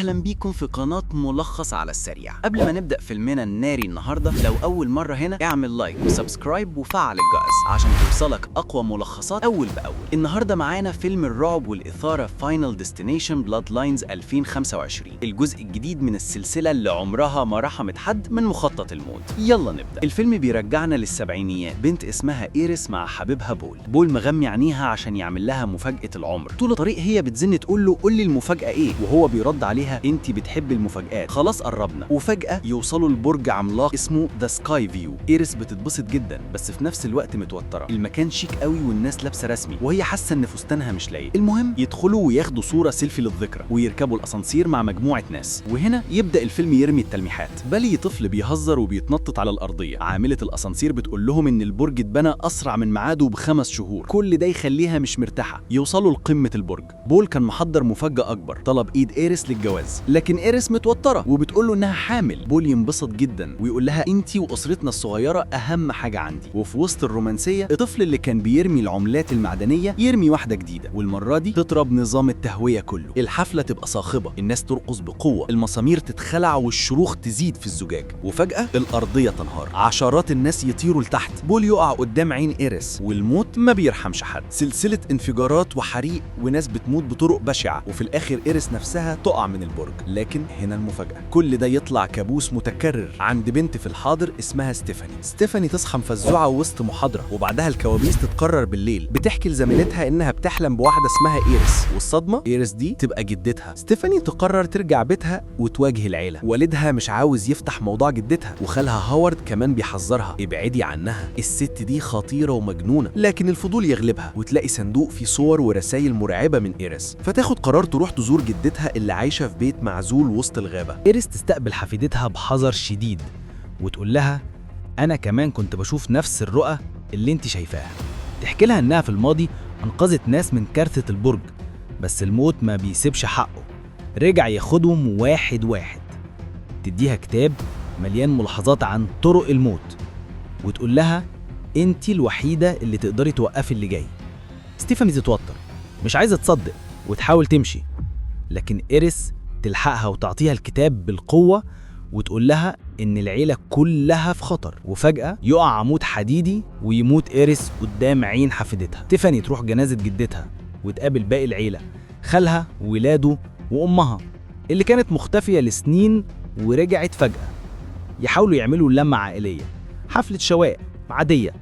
اهلا بيكم في قناة ملخص على السريع. قبل ما نبدأ فيلمنا الناري النهاردة، لو أول مرة هنا اعمل لايك وسبسكرايب وفعل الجرس عشان توصلك أقوى ملخصات أول بأول. النهاردة معانا فيلم الرعب والإثارة فاينل ديستنيشن بلاد لاينز 2025، الجزء الجديد من السلسلة اللي عمرها ما رحمت حد من مخطط الموت. يلا نبدأ. الفيلم بيرجعنا للسبعينيات، بنت اسمها إيريس مع حبيبها بول مغمي عينيها عشان يعمل لها مفاجأة العمر. طول الطريق هي بتزن تقول له قول لي المفاجأة إيه، وهو بيرد عليها انت بتحبي المفاجآت، خلاص قربنا. وفجأة يوصلوا لبرج عملاق اسمه ذا سكاي فيو. إيريس بتتبسط جدا بس في نفس الوقت متوترة، المكان شيك قوي والناس لابسة رسمي وهي حاسة ان فستانها مش لايق. المهم يدخلوا وياخدوا صورة سيلفي للذكرى ويركبوا الاسانسير مع مجموعة ناس، وهنا يبدأ الفيلم يرمي التلميحات. بالي طفل بيهزر وبيتنطط على الأرضية، عاملة الاسانسير بتقول لهم ان البرج اتبنى اسرع من ميعاده ب5 شهور، كل ده يخليها مش مرتاحة. يوصلوا لقمة البرج، بول كان محضر مفاجأة اكبر، طلب ايد إيريس للجواز، لكن إيريس متوترة وبتقول له انها حامل. بول ينبسط جدا ويقول لها انتي واسرتنا الصغيرة اهم حاجة عندي. وفي وسط الرومانسية الطفل اللي كان بيرمي العملات المعدنية يرمي واحدة جديدة، والمرة دي تضرب نظام التهوية كله. الحفلة تبقى صاخبة، الناس ترقص بقوة، المسامير تتخلع والشروخ تزيد في الزجاج، وفجأة الأرضية تنهار، عشرات الناس يطيروا لتحت. بول يقع قدام عين إيريس والموت ما بيرحمش حد، سلسلة انفجارات وحريق وناس بتموت بطرق بشعة، وفي الآخر إيريس نفسها تقع من البرج. لكن هنا المفاجأة، كل ده يطلع كابوس متكرر عند بنت في الحاضر اسمها ستيفاني تصحى مفزوعة وسط محاضرة، وبعدها الكوابيس تتكرر بالليل. بتحكي لزميلتها انها بتحلم بواحدة اسمها إيريس، والصدمة إيريس دي تبقى جدتها. ستيفاني تقرر ترجع بيتها وتواجه العيلة. والدها مش عاوز يفتح موضوع جدتها، وخالها هاورد كمان بيحذرها ابعدي عنها، الست دي خطيرة ومجنونة. لكن الفضول يغلبها وتلاقي صندوق فيه صور ورسائل مرعبة من إيريس، فتاخد قرار تروح تزور جدتها اللي عايشة في بيت معزول وسط الغابة. إيريس تستقبل حفيدتها بحذر شديد وتقول لها أنا كمان كنت بشوف نفس الرؤى اللي انت شايفاها. تحكي لها إنها في الماضي أنقذت ناس من كارثة البرج، بس الموت ما بيسيبش حقه، رجع ياخدهم واحد واحد. تديها كتاب مليان ملاحظات عن طرق الموت وتقول لها انت الوحيدة اللي تقدري توقفي اللي جاي. ستيفاني تتوتر، مش عايزة تصدق وتحاول تمشي، لكن إيريس تلحقها وتعطيها الكتاب بالقوة وتقول لها إن العيلة كلها في خطر. وفجأة يقع عمود حديدي ويموت إيريس قدام عين حفيدتها. تيفاني تروح جنازة جدتها وتقابل باقي العيلة، خالها وولاده وأمها اللي كانت مختفية لسنين ورجعت فجأة. يحاولوا يعملوا لمة عائلية، حفلة شواء عادية،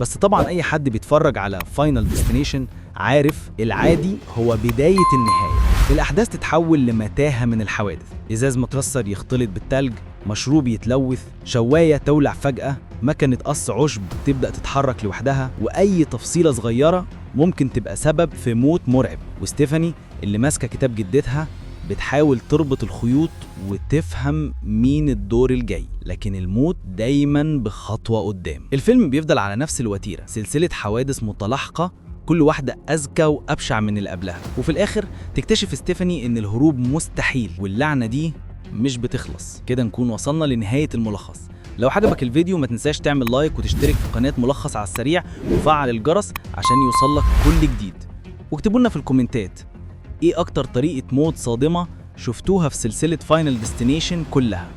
بس طبعا أي حد بيتفرج على فاينل ديستنيشن عارف العادي هو بداية النهاية. الأحداث تتحول لمتاهة من الحوادث، إزاز مترسر يختلط بالتلج، مشروب يتلوث، شواية تولع فجأة، مكنة قص عشب تبدأ تتحرك لوحدها، وأي تفصيلة صغيرة ممكن تبقى سبب في موت مرعب. وستيفاني اللي ماسكة كتاب جدتها بتحاول تربط الخيوط وتفهم مين الدور الجاي، لكن الموت دايما بخطوة قدام. الفيلم بيفضل على نفس الوتيرة، سلسلة حوادث متلاحقة كل واحدة أذكى وأبشع من اللي قبلها، وفي الآخر تكتشف ستيفاني إن الهروب مستحيل واللعنة دي مش بتخلص. كده نكون وصلنا لنهاية الملخص. لو عجبك الفيديو ما تنساش تعمل لايك وتشترك في قناة ملخص على السريع وفعل الجرس عشان يوصلك كل جديد، واكتبوا لنا في الكومنتات ايه أكتر طريقة موت صادمة شفتوها في سلسلة فاينل ديستنيشن كلها.